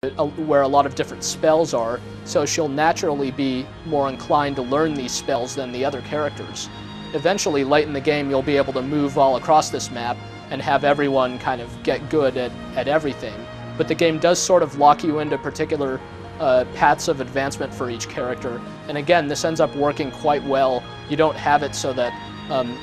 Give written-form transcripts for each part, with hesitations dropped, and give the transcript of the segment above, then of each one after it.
where a lot of different spells are, so she'll naturally be more inclined to learn these spells than the other characters. Eventually, late in the game, you'll be able to move all across this map and have everyone kind of get good at everything. But the game does sort of lock you into particular paths of advancement for each character. And again, this ends up working quite well. You don't have it so that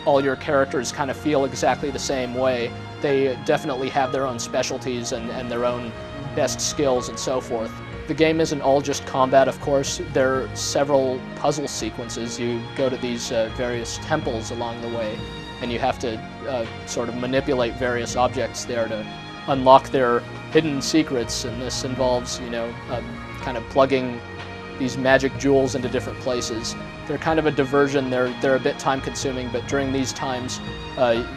all your characters kind of feel exactly the same way. They definitely have their own specialties and their own best skills and so forth. The game isn't all just combat, of course. There are several puzzle sequences. You go to these various temples along the way, and you have to sort of manipulate various objects there to unlock their hidden secrets, and this involves, you know, kind of plugging these magic jewels into different places. They're kind of a diversion. They're a bit time-consuming, but during these times,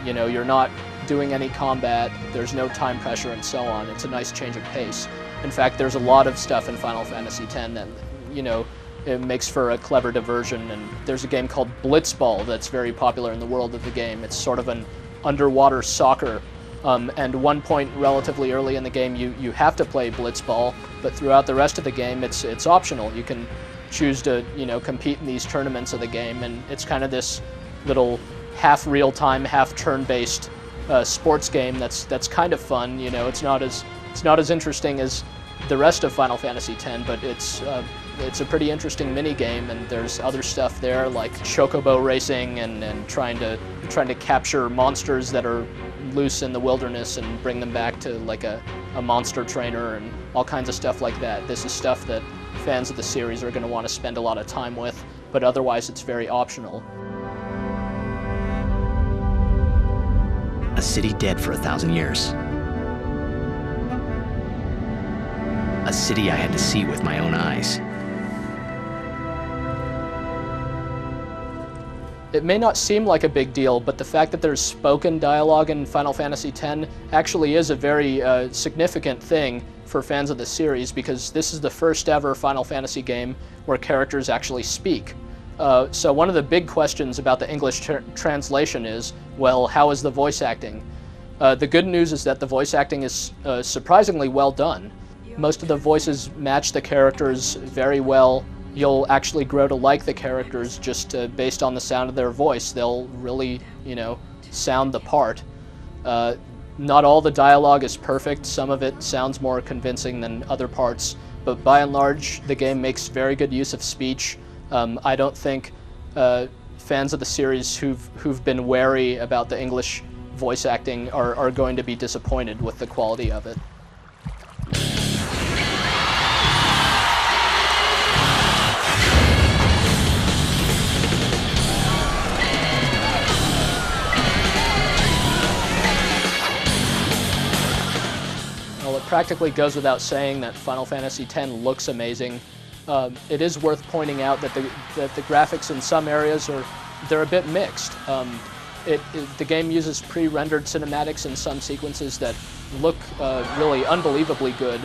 you know, you're not doing any combat, there's no time pressure and so on. It's a nice change of pace. In fact, there's a lot of stuff in Final Fantasy X that, you know, it makes for a clever diversion. And there's a game called Blitzball that's very popular in the world of the game. It's sort of an underwater soccer. And one point relatively early in the game, you have to play Blitzball, but throughout the rest of the game, it's optional. You can choose to, you know, compete in these tournaments of the game, and it's kind of this little half real-time, half turn-based sports game that's kind of fun. You know, it's not as interesting as the rest of Final Fantasy X, but it's a pretty interesting mini game, and there's other stuff there like chocobo racing and trying to capture monsters that are loose in the wilderness and bring them back to like a monster trainer and all kinds of stuff like that. This is stuff that fans of the series are going to want to spend a lot of time with, but otherwise it's very optional. A city dead for 1,000 years. A city I had to see with my own eyes. It may not seem like a big deal, but the fact that there's spoken dialogue in Final Fantasy X actually is a very significant thing for fans of the series, because this is the first ever Final Fantasy game where characters actually speak. So one of the big questions about the English translation is, well, how is the voice acting? The good news is that the voice acting is surprisingly well done. Most of the voices match the characters very well. You'll actually grow to like the characters just based on the sound of their voice. They'll really, you know, sound the part. Not all the dialogue is perfect. Some of it sounds more convincing than other parts, but by and large, the game makes very good use of speech. I don't think fans of the series who've been wary about the English voice acting are going to be disappointed with the quality of it. Well, it practically goes without saying that Final Fantasy X looks amazing. It is worth pointing out that the graphics in some areas they're a bit mixed. The game uses pre-rendered cinematics in some sequences that look really unbelievably good,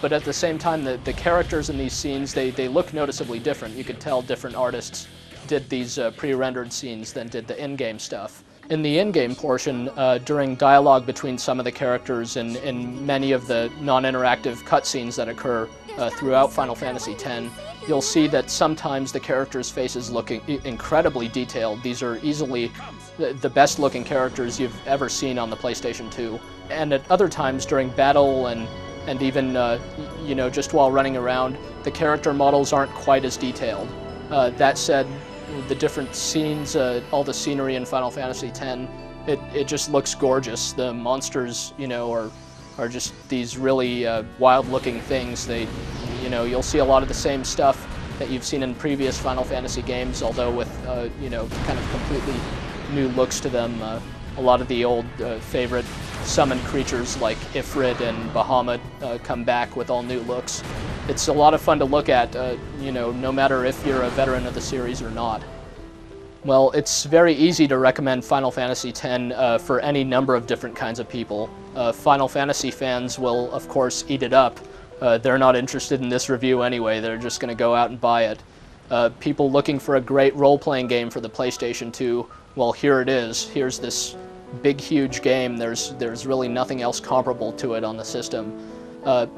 but at the same time, the characters in these scenes, they look noticeably different. You could tell different artists did these pre-rendered scenes than did the in-game stuff. In the in-game portion, during dialogue between some of the characters and in many of the non-interactive cutscenes that occur throughout Final Fantasy X, you'll see that sometimes the characters' faces look incredibly detailed. These are easily the best-looking characters you've ever seen on the PlayStation 2. And at other times during battle and even you know, just while running around, the character models aren't quite as detailed. That said, the different scenes, all the scenery in Final Fantasy X, it just looks gorgeous. The monsters, you know, are just these really wild-looking things. You know, you'll see a lot of the same stuff that you've seen in previous Final Fantasy games, although with you know, kind of completely new looks to them. A lot of the old favorite summoned creatures like Ifrit and Bahamut come back with all new looks. It's a lot of fun to look at, you know, no matter if you're a veteran of the series or not. Well, it's very easy to recommend Final Fantasy X for any number of different kinds of people. Final Fantasy fans will, of course, eat it up. They're not interested in this review anyway. They're just going to go out and buy it. People looking for a great role-playing game for the PlayStation 2, well, here it is. Here's this big, huge game. There's really nothing else comparable to it on the system.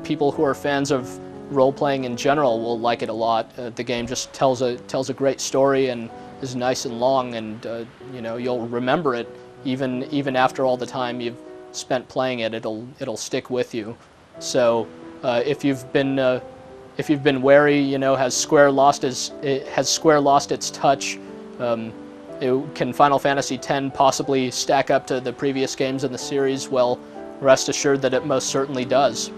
people who are fans of role-playing in general will like it a lot. The game just tells a great story and is nice and long, and you know, you'll remember it even after all the time you've spent playing it. It'll stick with you. So if you've been wary, you know, has Square lost its touch? Can Final Fantasy X possibly stack up to the previous games in the series? Well, rest assured that it most certainly does.